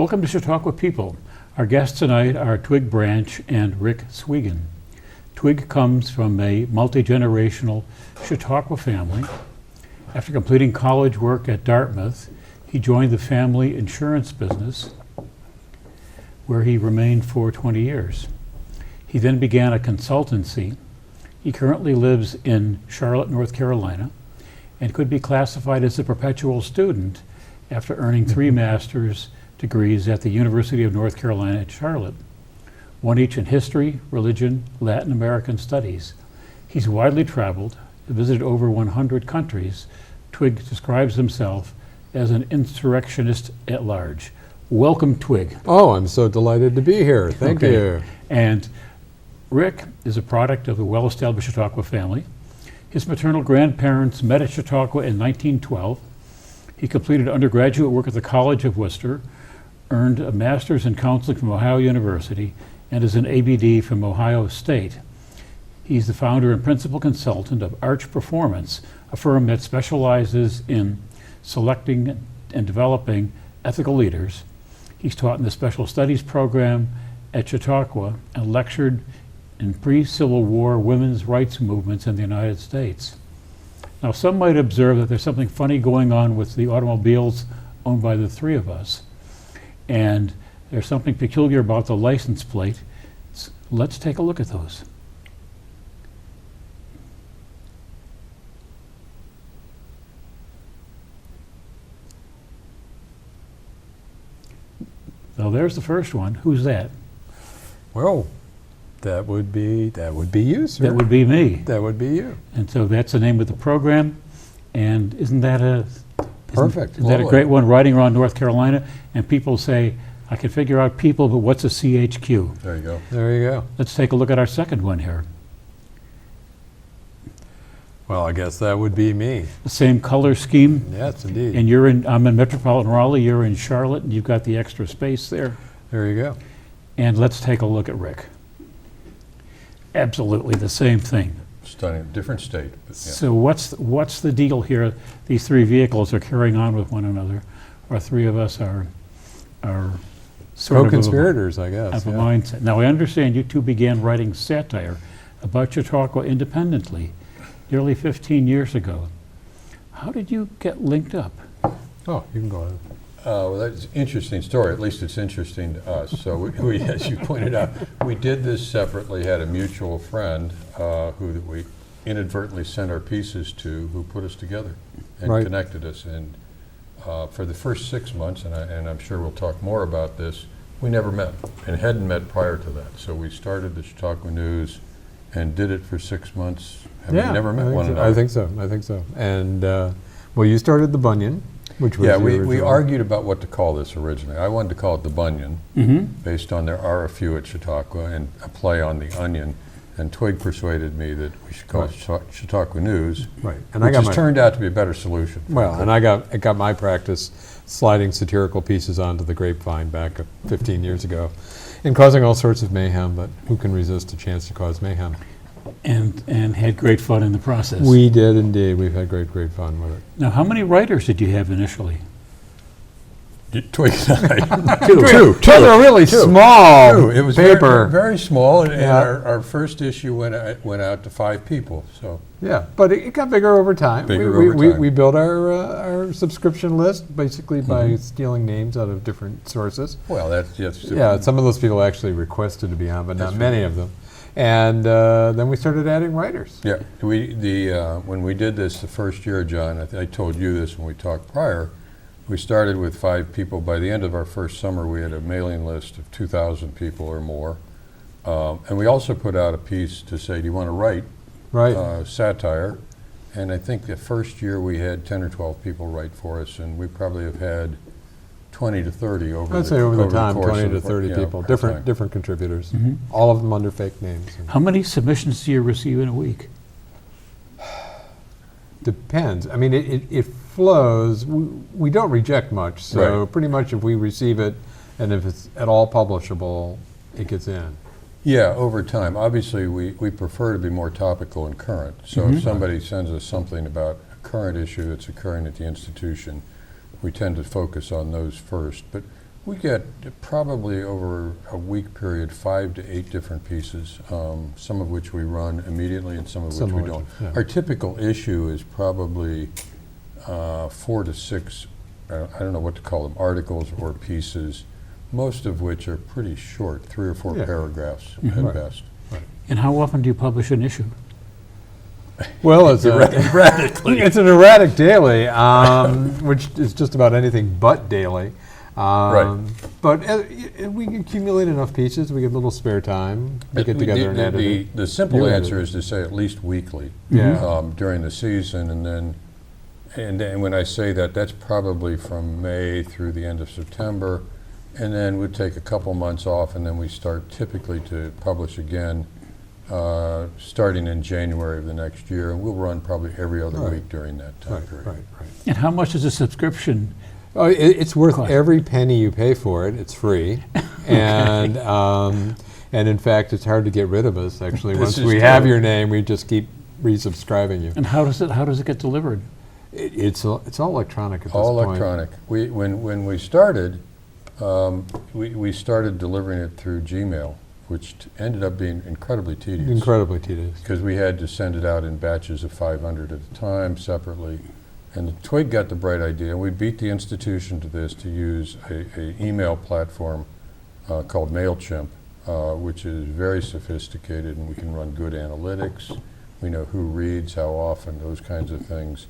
Welcome to Chautauqua People. Our guests tonight are Twig Branch and Rick Swegan. Twig comes from a multi-generational Chautauqua family. After completing college work at Dartmouth, he joined the family insurance business, where he remained for 20 years. He then began a consultancy. He currently lives in Charlotte, North Carolina, and could be classified as a perpetual student after earning 3 master's degrees at the University of North Carolina at Charlotte, one each in history, religion, Latin American studies. He's widely traveled, visited over 100 countries. Twig describes himself as an insurrectionist at large. Welcome, Twig. Oh, I'm so delighted to be here. Thank you. And Rick is a product of the well-established Chautauqua family. His maternal grandparents met at Chautauqua in 1912. He completed undergraduate work at the College of Worcester, earned a master's in counseling from Ohio University, and is an ABD from Ohio State. He's the founder and principal consultant of Arch Performance, a firm that specializes in selecting and developing ethical leaders. He's taught in the Special Studies program at Chautauqua and lectured in pre-Civil War women's rights movements in the United States. Now, some might observe that there's something funny going on with the automobiles owned by the three of us, and there's something peculiar about the license plate. Let's take a look at those. So there's the first one. Who's that? Well, that would be you, sir. That would be me. That would be you. And so that's the name of the program. And isn't that Perfect. Isn't that a great one? Riding around North Carolina, and people say, I can figure out people, but what's a CHQ? There you go. There you go. Let's take a look at our second one here. Well, I guess that would be me. The same color scheme. Yes, indeed. And I'm in metropolitan Raleigh, you're in Charlotte, and you've got the extra space there. There you go. And let's take a look at Rick. Absolutely the same thing. Stunning. Different state. But yeah. So what's the deal here? These 3 vehicles are carrying on with one another. Our 3 of us are sort of Co-conspirators, I guess. of a mindset. Now, I understand you 2 began writing satire about Chautauqua independently nearly 15 years ago. How did you get linked up? Oh, you can go ahead. Well, that's an interesting story. At least it's interesting to us. So we as you pointed out, we did this separately, had a mutual friend who we inadvertently sent our pieces to, who put us together and connected us. And for the first 6 months, and I'm sure we'll talk more about this, we never met and hadn't met prior to that. So we started the Chautauqua News and did it for 6 months. And we never met one another. I think so. And, well, you started the Bunyan, which was we argued about what to call this originally. I wanted to call it the Bunyan, based on there are a few at Chautauqua, and a play on the onion. And Twig persuaded me that we should call it Chautauqua News, right. And which has turned out to be a better solution. Well, and I got my practice sliding satirical pieces onto the grapevine back 15 years ago, and causing all sorts of mayhem. But who can resist a chance to cause mayhem? And had great fun in the process. We did indeed. We've had great fun with it. Now, how many writers did you have initially? Twig and I. Two. Those are really small. 2. It was paper. very small, and our first issue went out to 5 people. So yeah, but it got bigger over time. We built our subscription list basically by stealing names out of different sources. Well, that's yeah. Some of those people actually requested to be on, but not many of them. And then we started adding writers. Yeah, when we did this the first year, John, I told you this when we talked prior. We started with 5 people. By the end of our first summer, we had a mailing list of 2,000 people or more. And we also put out a piece to say, do you want to write satire? And I think the first year we had 10 or 12 people write for us, and we probably have had 20 to 30 over the time, course 20 to of 30 people, different contributors, all of them under fake names. How many submissions do you receive in a week? Depends. I mean, it flows. We don't reject much, so pretty much if we receive it, and if it's at all publishable, it gets in. Yeah, over time. Obviously, we prefer to be more topical and current. So if somebody sends us something about a current issue that's occurring at the institution, we tend to focus on those first. But We get probably over a week period 5 to 8 different pieces, some of which we run immediately and some of which we don't. Yeah. Our typical issue is probably 4 to 6, I don't know what to call them, articles or pieces, most of which are pretty short, 3 or 4 Yeah. paragraphs Right. at best. And how often do you publish an issue? Well, it's it's an erratic daily, which is just about anything but daily. Right. But we accumulate enough pieces, we get a little spare time, we get together and edit it. The simple You answer edit is to say at least weekly Yeah. during the season, and then when I say that, that's probably from May through the end of September, and then we'd take a couple months off, and then we start typically to publish again starting in January of the next year, and we'll run probably every other Right. week during that time period. Right. And how much is a subscription? Oh, it's worth Cost. every penny you pay for it. It's free, and in fact, it's hard to get rid of us. Actually, This once is we have true. your name, we just keep resubscribing you. And how does it get delivered? It's all electronic at this All point. electronic. When we started, we started delivering it through Gmail, which ended up being incredibly tedious. Incredibly tedious. Because we had to send it out in batches of 500 at a time, separately. And Twig got the bright idea, and we beat the institution to this, to use a email platform called MailChimp, which is very sophisticated, and we can run good analytics. We know who reads, how often, those kinds of things.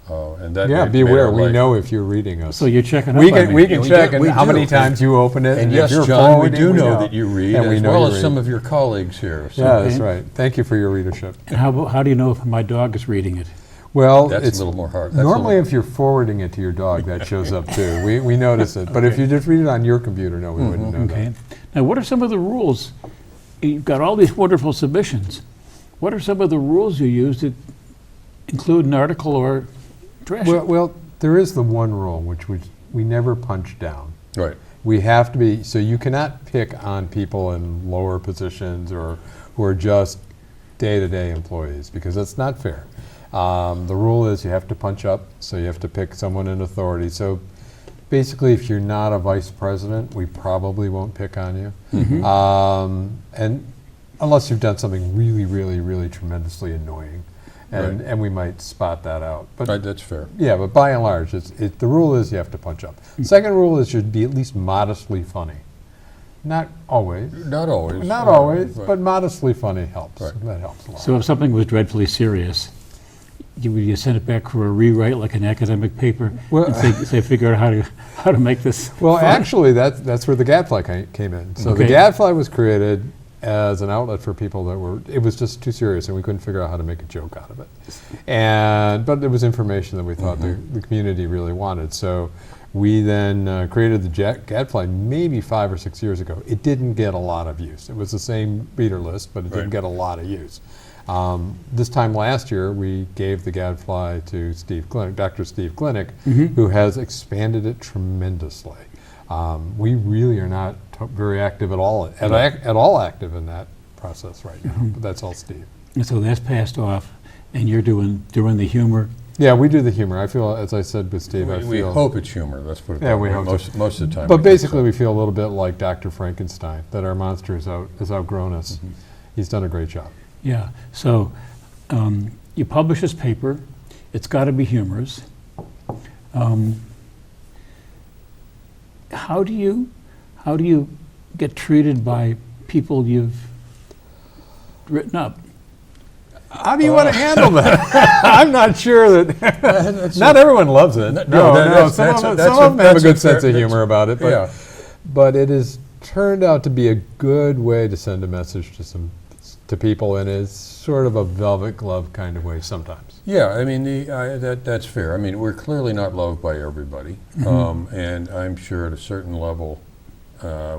And that Yeah, made- be made aware. our We life- know if you're reading us. So you're checking up we on can me. we can we check do- and we how many do. times you open it. And if yes, you're John, we forwarding, do know that you read, and we as know well you as read. some of your colleagues here. So Yeah, that's Okay. right. Thank you for your readership. And how do you know if my dog is reading it? Well, that's it's a little more hard. That's a normally little- if you're forwarding it to your dog, that shows up too. We notice it. But if you just read it on your computer, no, we wouldn't know Okay. Now, what are some of the rules? You've got all these wonderful submissions. What are some of the rules you use that include an article or trash? that. Well, there is the one rule, which we never punch down. Right. We have to be, so you cannot pick on people in lower positions or who are just day-to-day employees, because that's not fair. The rule is you have to punch up, so you have to pick someone in authority. So basically, if you're not a vice president, we probably won't pick on you. And unless you've done something really, really, really tremendously annoying. And we might spot that out. But Right, that's fair. yeah, but by and large, the rule is you have to punch up. Second rule is you should be at least modestly funny. Not always. Not always. Not always, Right. but modestly funny helps. Right. That helps a lot. So if something was dreadfully serious, you send it back for a rewrite like an academic paper, Well- and say figure out how to make this Well, fun? actually, that's where the gadfly came in. So the Okay. gadfly was created as an outlet for people it was just too serious, and we couldn't figure out how to make a joke out of it. But it was information that we thought the community really wanted. So we then created the gadfly maybe 5 or 6 years ago. It didn't get a lot of use. It was the same reader list, but it didn't Right. get a lot of use. This time last year, we gave the gadfly to Dr. Steve Klinick, who has expanded it tremendously. We really are not very active at all active in that process right now. But that's all Steve. And so that's passed off, and you're doing the humor. Yeah, we do the humor. I feel, as I said with Steve, I We feel. hope it's humor. Let's put it Yeah, that we way. hope Most of the time. But we think basically, so. we feel a little bit like Dr. Frankenstein, that our monster has outgrown us. He's done a great job. Yeah. So you publish this paper. It's got to be humorous. How do you get treated by people you've written up? How do you want to handle that? I'm not sure that. Not everyone loves it. No, Some of them that's have a that's good fair- sense of humor about it, Yeah. but it has turned out to be a good way to send a message to people in a sort of a velvet glove kind of way sometimes. Yeah, I mean, that's fair. I mean, we're clearly not loved by everybody, and I'm sure at a certain level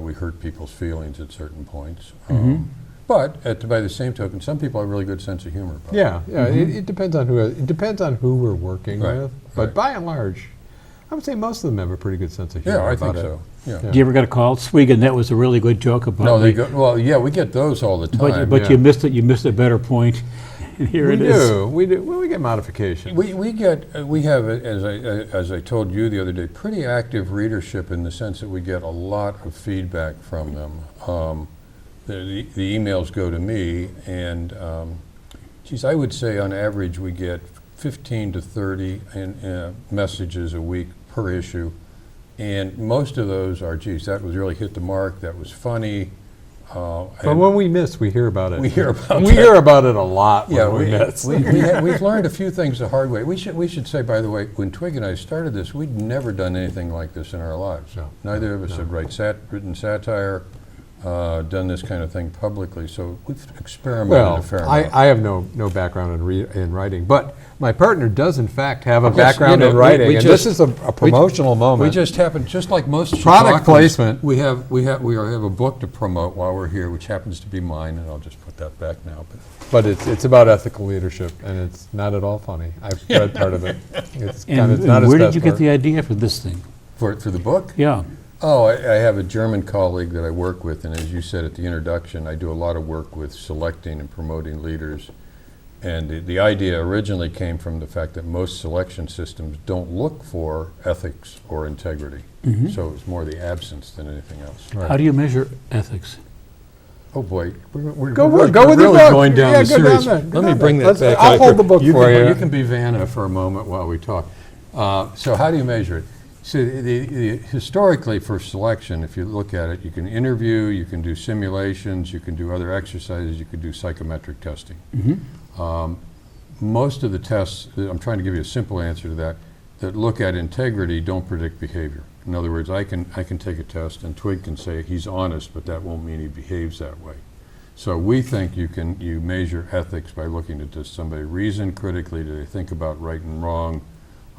we hurt people's feelings at certain points. But by the same token, some people have a really good sense of humor. Probably. Yeah, it depends on who we're working Right, with, but right. by and large, I would say most of them have a pretty good sense of humor. Yeah, I think about it. so. Yeah. Yeah. Do you ever get a call, Swegan? That was a really good joke about No, me. well, yeah, we get those all the time. But yeah. you missed it. You missed a better point. And here We it is. do. Well, we get modifications. We have, as I told you the other day, pretty active readership in the sense that we get a lot of feedback from them. The emails go to me, and geez, I would say on average we get 15 to 30 messages a week per issue, and most of those are, geez, that was really hit the mark, that was funny. But when we miss, we hear about it. We hear about We hear about it a lot when we miss. We've learned a few things the hard way. We should say, by the way, when Twig and I started this, we'd never done anything like this in our lives. No. Neither of us had written satire, done this kind of thing publicly, so we've experimented a fair amount. I have no background in writing, but my partner does in fact have a Yes, background you know, in writing, we and just- this is a promotional moment. We just happen, just like most Product Chautauquans, placement. we have a book to promote while we're here, which happens to be mine, and I'll just put that back now. But it's about ethical leadership, and it's not at all funny. I've read part of it. It's And, it's not and his where did best you get part. the idea for this thing? For the book? Yeah. Oh, I have a German colleague that I work with, and as you said at the introduction, I do a lot of work with selecting and promoting leaders. And the idea originally came from the fact that most selection systems don't look for ethics or integrity. So it's more the absence than anything else. Right. How do you measure ethics? Oh, boy. We're Go really, with your really book. going down Yeah, the go down series. there, go Let me down bring there. that back. I'll hold the book for you. You can be Vanna for a moment while we talk. So how do you measure it? So historically for selection, if you look at it, you can interview, you can do simulations, you can do other exercises, you can do psychometric testing. Most of the tests, I'm trying to give you a simple answer to that look at integrity don't predict behavior. In other words, I can take a test and Twig can say he's honest, but that won't mean he behaves that way. So we think you measure ethics by looking at, does somebody reason critically, do they think about right and wrong,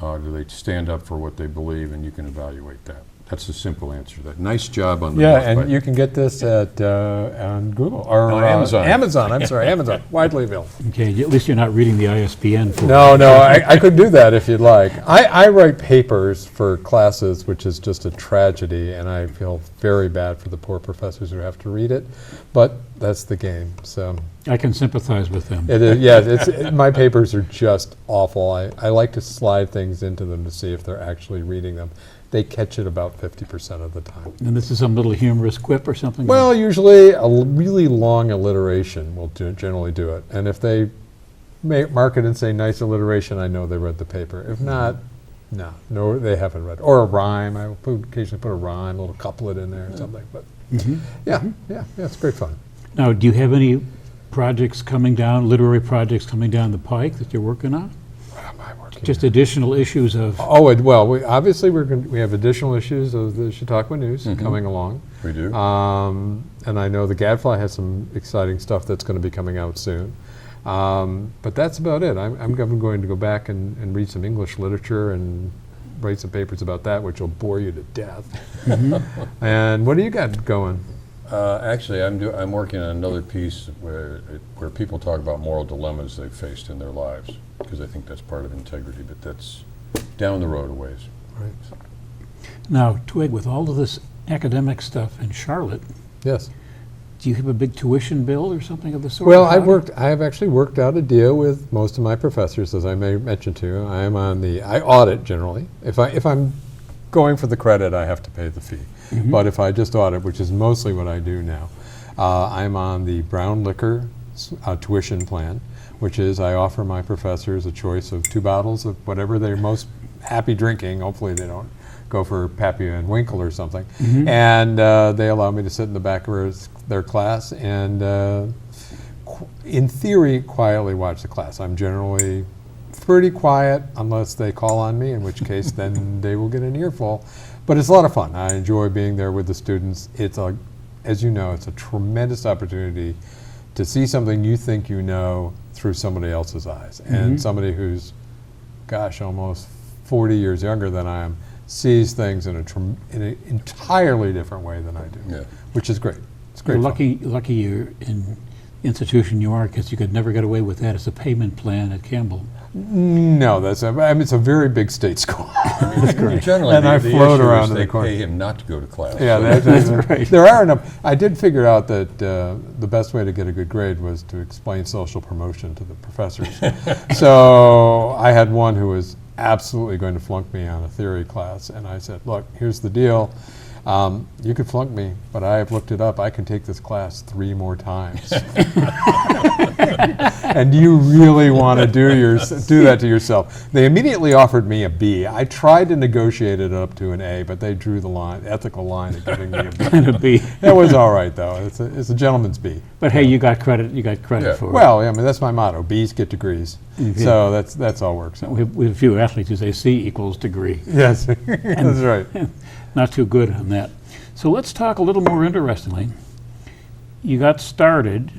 do they stand up for what they believe, and you can evaluate that. That's the simple answer to that. Nice job on the Yeah, book, and but- you can get this at on Google or On Amazon. Amazon, I'm sorry, Amazon, widely available. Okay, at least you're not reading the ISBN for No, I could do that if you'd like. I write papers for classes, which is just a tragedy, and I feel very bad for the poor professors who have to read it, but that's the game, so. I can sympathize with them. It is, yeah, my papers are just awful. I like to slide things into them to see if they're actually reading them. They catch it about 50% of the time. And this is some little humorous quip or something? Well, usually a really long alliteration will generally do it. And if they mark it and say nice alliteration, I know they read the paper. If not, no, they haven't read. Or a rhyme. I will occasionally put a rhyme, a little couplet in there or something. But yeah, it's great fun. Now, do you have any projects coming down, literary projects coming down the pike that you're working on? Just additional issues of... Obviously we have additional issues of the Chautauqua News coming along. We do. And I know the Gadfly has some exciting stuff that's going to be coming out soon. But that's about it. I'm going to go back and read some English literature and write some papers about that, which will bore you to death. And what do you got going? Actually, I'm working on another piece where people talk about moral dilemmas they've faced in their lives, because I think that's part of integrity, but that's down the road a ways. Right. Now, Twig, with all of this academic stuff in Charlotte, Yes. do you have a big tuition bill or something of the sort? Well, about it? I have actually worked out a deal with most of my professors, as I may mention to you. I audit generally. If I'm going for the credit, I have to pay the fee. But if I just audit, which is mostly what I do now, I'm on the Brown Liquor tuition plan, which is I offer my professors a choice of 2 bottles of whatever they're most happy drinking. Hopefully they don't go for Pappy and Winkle or something. And they allow me to sit in the back of their class and, in theory, quietly watch the class. I'm generally pretty quiet unless they call on me, in which case then they will get an earful. But it's a lot of fun. I enjoy being there with the students. As you know, it's a tremendous opportunity to see something you think you know through somebody else's eyes. And somebody who's, almost 40 years younger than I am, sees things in an entirely different way than I do, which is great. It's great. You're lucky you're in the institution you are, because you could never get away with that as a payment plan at Campbell. No, it's a very big state school. Generally, And I the float issue around is in the they corner. pay him not to go to class. Yeah, So that's right. There are enough. I did figure out that the best way to get a good grade was to explain social promotion to the professors. So I had one who was absolutely going to flunk me on a theory class, and I said, look, here's the deal. You could flunk me, but I have looked it up. I can take this class 3 more times. And you really want to do that to yourself. They immediately offered me a B. I tried to negotiate it up to an A, but they drew the ethical line of giving me a B. And a B. It was all right, though. It's a gentleman's B. But hey, you got credit. You got credit Yeah. for it. Well, I mean, that's my motto. B's get degrees. Mhm. So that's all works out. We have a few athletes who say C equals degree. Yes, that's right. Not too good on that. So let's talk a little more interestingly. You got started.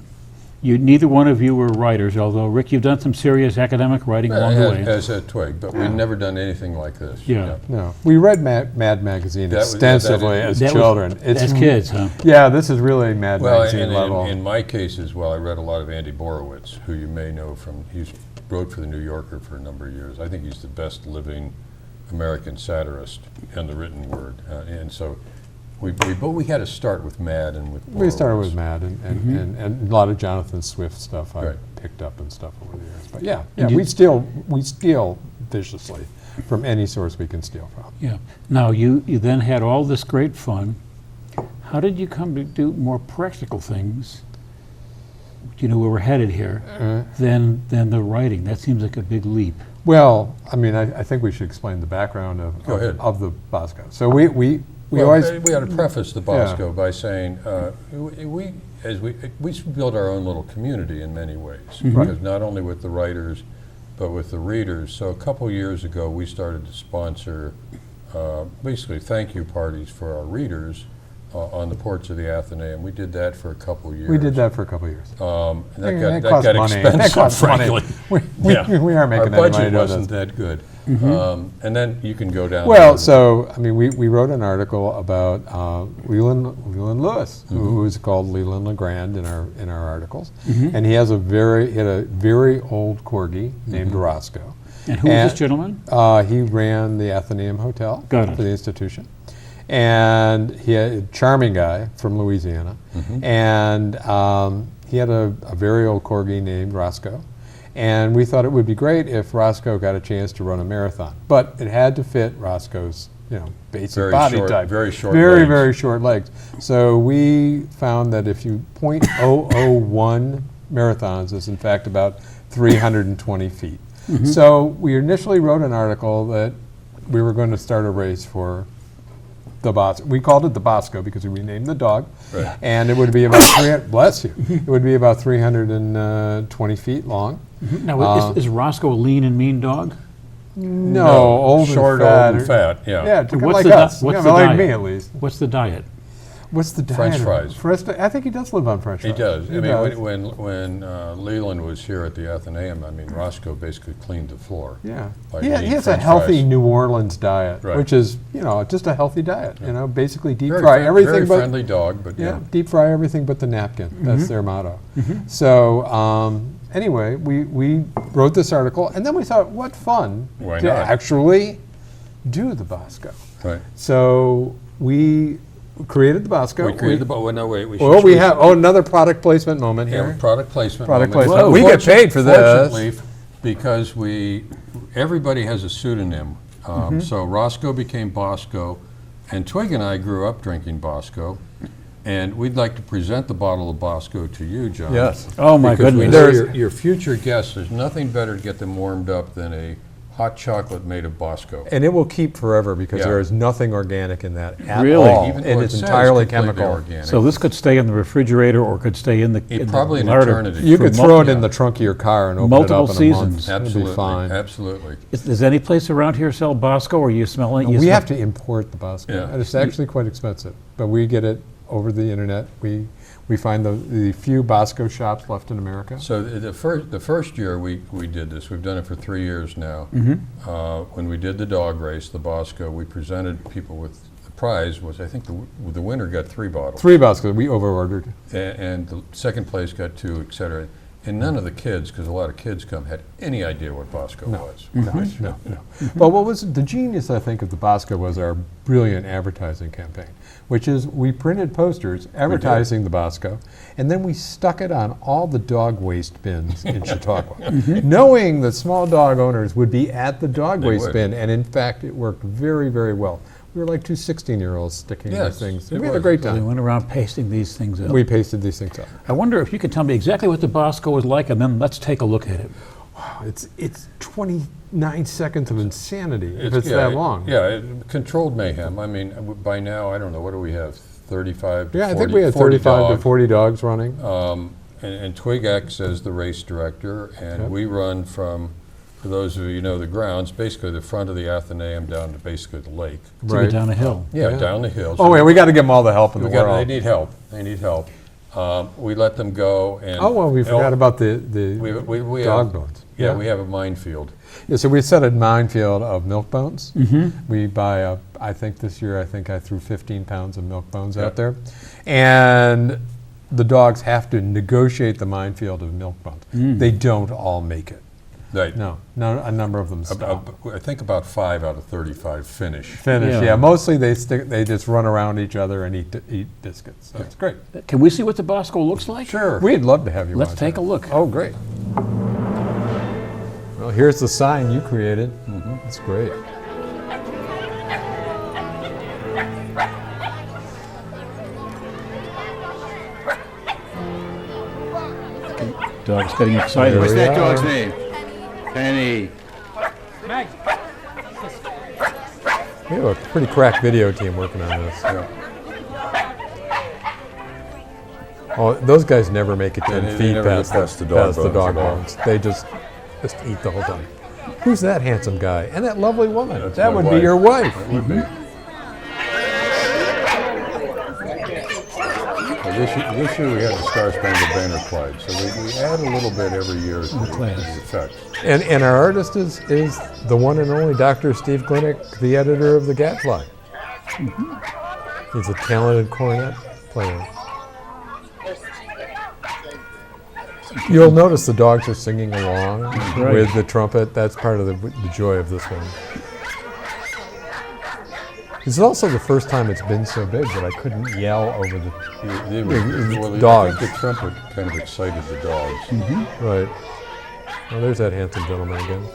Neither one of you were writers, although Rick, you've done some serious academic writing along the way. As a Twig, but we've never done anything like this. Yeah. No, we read Mad Magazine That was- extensively that as That was- children. As kids, huh? Yeah, this is really Mad Well, Magazine and level. in my case as well, I read a lot of Andy Borowitz, who you may know from, he wrote for The New Yorker for a number of years. I think he's the best living American satirist in the written word. And so we had to start with Mad and with Borowitz. We started with Mad and a lot of Jonathan Swift stuff I Right. picked up and stuff over the years. But yeah, And we steal viciously from any source we can steal from. Yeah. Now, you then had all this great fun. How did you come to do more practical things, where we're headed here, than the writing? That seems like a big leap. Well, I mean, I think we should explain the background Go ahead. of the Bosco. So we Well, always we had to preface the Bosco by saying we built our own little community in many ways, because not only with the writers, but with the readers. So a couple years ago, we started to sponsor basically thank you parties for our readers on the porch of the Athenaeum. We did that for a couple years. we did that for a couple of years. And that It got costs money. expensive, That costs money. frankly. We Yeah. are making Our any money budget doing wasn't this. that good. And then you can go down. Well, there. so I mean, we wrote an article about Leland Lewis, who is called Leland LeGrand in our articles, and he had a very old corgi named Roscoe. And who was this gentleman? He ran the Athenaeum Hotel Got it. for the institution, and he had a charming guy from Louisiana, and he had a very old corgi named Roscoe. And we thought it would be great if Roscoe got a chance to run a marathon, but it had to fit Roscoe's, basic Very body short- type. very short very legs. very short legs. So we found that if you 0.001 marathons is in fact about 320 feet. So we initially wrote an article that we were going to start a race for the Bosco. We called it the Bosco because we named the dog, Right. and it would be about bless you. It would be about 320 feet long. Now, is Roscoe a lean and mean dog? No, old short, and fat. old and fat. Yeah. Yeah, So kind of what's like the di- us. what's Yeah, the like diet? me at least. What's the diet? What's the diet? French of- fries. I think he does live on French He fries. does. I mean, does. when Leland was here at the Athenaeum, I mean, Roscoe basically cleaned the floor. Yeah, Like he eating has a French healthy fries. New Orleans diet, Right. which is just a healthy diet. Basically deep Very fry fri- everything very but friendly dog, but yeah, deep fry everything but the napkin. That's their motto. So anyway, we wrote this article, and then we thought, what fun Why to not? actually do the Bosco. Right. So we created the Bosco. We created the. Well, no, wait. Well, we have another product placement moment here. Product placement. Product moment. placement. We get paid for this. Fortunately, because everybody has a pseudonym. So Roscoe became Bosco, and Twig and I grew up drinking Bosco, and we'd like to present the bottle of Bosco to you, John. Yes. Oh, my Because we goodness. know your future guests, there's nothing better to get them warmed up than a hot chocolate made of Bosco. And it will keep forever because Yeah. there is nothing organic in that at Really? all. Even though It it is says entirely completely chemical. organic. So this could stay in the refrigerator or could stay in the Probably an larder eternity. You for could mul- throw it in the trunk of your car and open Multiple it up in a month. seasons. It'll Absolutely, be fine. absolutely. Does any place around here sell Bosco, or you smell it? We have to import the Bosco. Yeah. And it's actually quite expensive, but we get it over the internet. We find the few Bosco shops left in America. So the first year we did this, we've done it for 3 years now. When we did the dog race, the Bosco, we presented people with the prize was, I think the winner got 3 bottles. 3 Bosco. We overordered. And the second place got 2, et cetera. And none of the kids, because a lot of kids come, had any idea what Bosco was. No. But what was the genius, I think, of the Bosco was our brilliant advertising campaign, which is we printed posters advertising the Bosco, and then we stuck it on all the dog waste bins in Chautauqua, knowing that small dog owners would be at the dog waste would. bin, and in fact, it worked very, very well. We were like two 16-year-olds sticking Yes, these things. it We had a was. great They time. went around pasting these things up. We pasted these things up. I wonder if you could tell me exactly what the Bosco was like, and then let's take a look at it. It's 29 seconds of insanity if it's that long. Controlled mayhem. I mean, by now, I don't know, what do we have, 35 to 40? Yeah, I think we had 35 to 40 dogs running. And Twig acts as the race director, and Yep. we run from, for those of you who know the grounds, basically the front of the Athenaeum down to basically the lake. To get down a hill. Yeah, Yeah. down the hill. Oh, wait, we got to give them all the help in the They world. need help. They need help. We let them go, and Oh, well, we forgot about the we dog have, bones. Yeah, we have a minefield. Yeah, so we set a minefield of milk bones. Mm-hmm. We buy I think this year, I threw 15 pounds of milk bones Yeah. out there. And the dogs have to negotiate the minefield of milk bones. They don't all make it. Right. No, a number of them stop. I think about 5 out of 35 finish. Finish, Yeah. yeah. Mostly they just run around each other and eat biscuits. That's great. Can we see what the Bosco looks like? Sure. We'd love to have you Let's watch take that. a look. Oh, great. Well, here's the sign you created. That's great. Dog's getting excited. There What's we that are. dog's name? Penny. We have a pretty crack video team working on this. Oh, those guys never make it 10 They feet never get past, past the past dog the dog bones at all. bones. They just eat the whole time. Who's that handsome guy? And that lovely woman? That's That my would be wife. your wife. It would be. Well, this year we had the Star Spangled Banner Clyde, so we add a little bit every year to the effect. And our artist is the one and only Dr. Steve Glinick, the editor of The Gadfly. He's a talented cornet player. You'll notice the dogs are singing along right. with the trumpet. That's part of the joy of this one. This is also the first time it's been so big that I couldn't yell over the dogs. I think the trumpet kind of excited the dogs. Right. Well, there's that handsome gentleman again.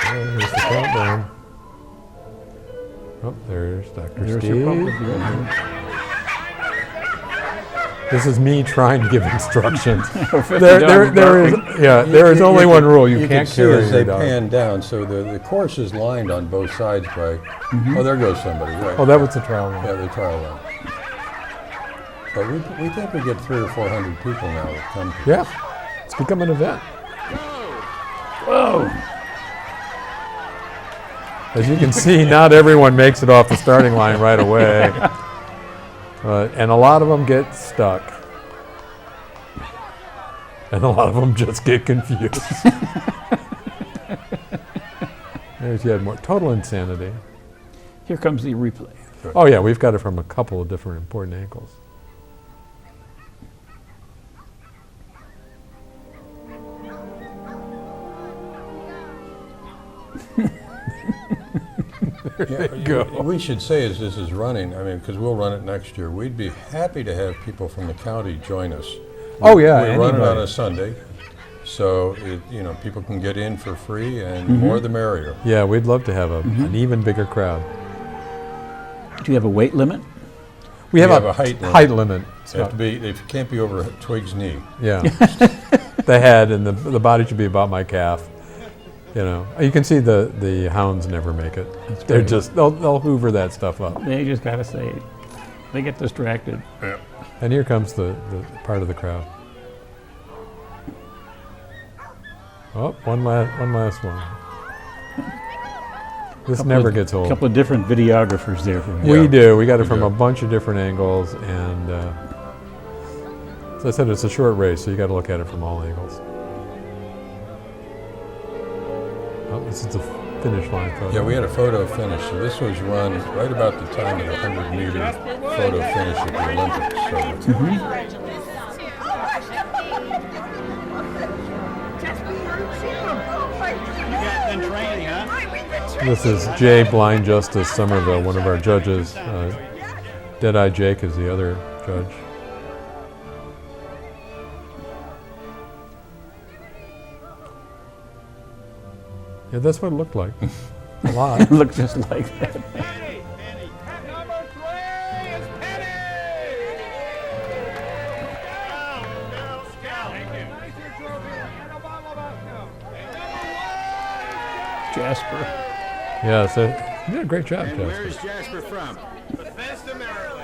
Here's the countdown. Oh, there's Dr. There's Steve. your puppet. Yeah. This is me trying to give instructions. Fit there, the there, dog there is, barking. yeah, there is only one rule. You can can't see carry as your they dog. pan down, so the course is lined on both sides by, oh, there goes somebody, right. Oh, that was the trial one. Yeah, the trial run. But we think we get 300 or 400 people now that come to Yeah, it's become an event. Whoa! As you can see, not everyone makes it off the starting line right away. And a lot of them get stuck. And a lot of them just get confused. There's yet more. Total insanity. Here comes the replay. Oh yeah, we've got it from a couple of different important angles. We should say as this is running, I mean, because we'll run it next year, we'd be happy to have people from the county join us. Oh yeah, We run it on anybody. a Sunday, so people can get in for free, and more the merrier. Yeah, we'd love to have an even bigger crowd. Do you have a weight limit? We have, have a a height limit. height limit. You have to be, if you can't be over Twig's knee. Yeah. The head and the body should be about my calf. You know, you can see the hounds never make it. They're great. just they'll hoover that stuff up. They just gotta say, they get distracted. And here comes the part of the crowd. Oh, one last one. This never gets A old. couple of different videographers there for me. We Yeah, do. We got it we from do. a bunch of different angles, and as I said, it's a short race, so you got to look at it from all angles. Oh, this is the finish line photo. Yeah, we had a photo finish. So this was run right about the time of the 100-meter photo finish at the Olympics. So This is Jay Blind Justice Somerville, one of our judges. Dead-Eye Jake is the other judge. Yeah, that's what it looked like. A lot. It looked just like that. Number 3 is Penny! Nicer trophy and a bottle of Bosco. And number 1 Jasper. Yeah, so you did a great job, And where Jasper. is Jasper from? is Bethesda, Maryland.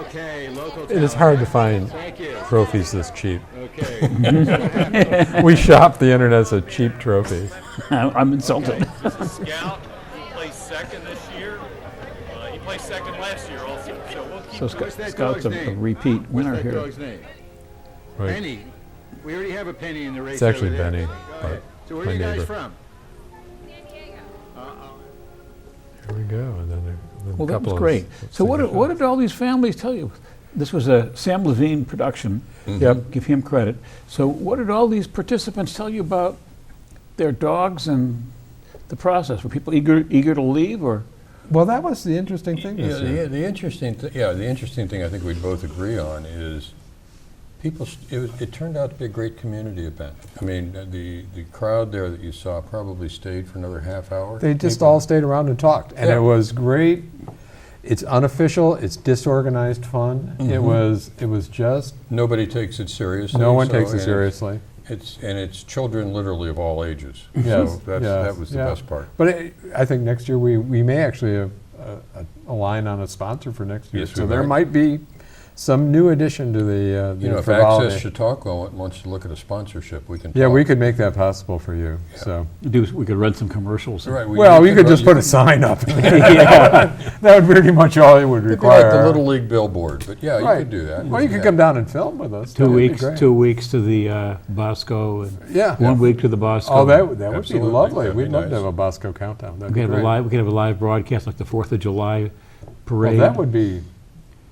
Okay, local It is talent. hard to find Thank you. trophies this cheap. Okay. We shop the internet for cheap trophies. I'm insulted. Scout. He placed second this year. He placed second last year also. So we'll keep So going. that Scout's dog's a name? repeat winner What's that here. dog's name? Right. Penny. We already have a Penny in the race. It's actually over there. Benny, Okay. So where my are you guys neighbor. from? Here we go. And then a Well, that couple was of great. So what signatures. did all these families tell you? This was a Sam Levine production. Yep. Give him credit. So what did all these participants tell you about their dogs and the process? Were people eager to leave, or? Well, that was the interesting thing Yeah, this year. the interesting thing I think we'd both agree on is people. It turned out to be a great community event. I mean, the crowd there that you saw probably stayed for another half hour. They just all stayed around and talked, and Yeah. it was great. It's unofficial. It's disorganized fun. It was just Nobody takes it seriously. no one so- takes it and seriously. It's children literally of all ages. Yes, So that yes, was the yeah. best part. But I think next year we may actually align on a sponsor for next year. Yes, we So there might. might be some new addition to the You know, if frivolity. Access Chautauqua wants to look at a sponsorship, we can. Yeah, talk. we could make that possible for you. So We could run some commercials. Right. well, you could just put a sign up. That would be pretty much all it would It'd be like require. the Little League billboard, but yeah, you Right. could do that. Well, you could Yeah. come down and film with us. That'd be great. 2 weeks to the Bosco, and Yeah. 1 week to the Bosco. Oh, that would be Absolutely. lovely. That'd We'd be love to nice. have a Bosco countdown. That'd We be could have great. we could have a live broadcast like the 4th of July parade. Well, that would be,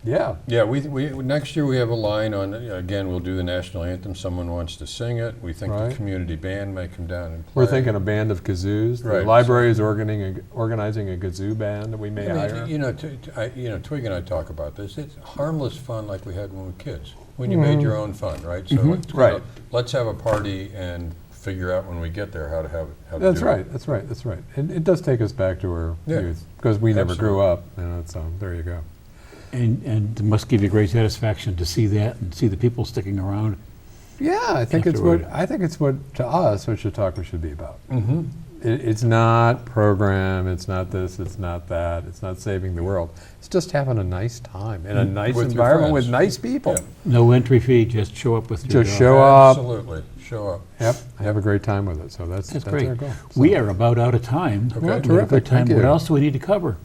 yeah. Yeah, we next year we have a line on, again, we'll do the national anthem. Someone wants to sing it. We think Right. the community band may come down and play. We're thinking a band of kazoos. The Right. library is organizing a kazoo band that we may I mean, hire. you know, Twig and I talk about this. It's harmless fun like we had when we were kids. When you made your own fun, right? So Right. let's have a party and figure out when we get there how to have it. How to That's do right. It. That's right. That's right. It does take us back to our Yeah. youth because we never grew Absolutely. up. You know, so there you go. And it must give you great satisfaction to see that and see the people sticking around. Yeah, I think Afterward. it's what to us what Chautauqua should be about. It's not program. It's not this. It's not that. It's not saving the world. It's just having a nice time in a nice With your environment with friends. nice people. Yeah. No entry fee, just show up with your Just dog. show up. Absolutely. Show up. Yep, have a great time with it. So that's That's our great. goal. We are about out of time. Okay. We had a Terrific. good time. Thank What you. else do we need to cover?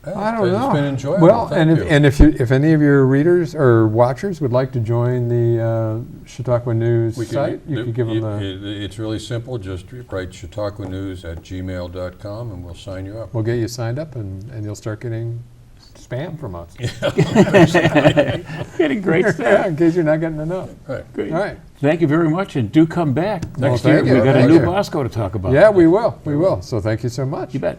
I don't know. It's been enjoyable. Well, Thank you. and if any of your readers or watchers would like to join the Chautauqua News We site, you could give them the. It's really simple. Just write chautauquanews@gmail.com and we'll sign you up. We'll get you signed up, and you'll start getting spam from us. Getting great Yeah, stuff. in case you're not getting enough. Right. Great. All right. Thank you very much, and do come back Well, next year. thank you. We've got a Thank new you. Bosco to talk about. Yeah, we will. We will. So thank you so much. You bet.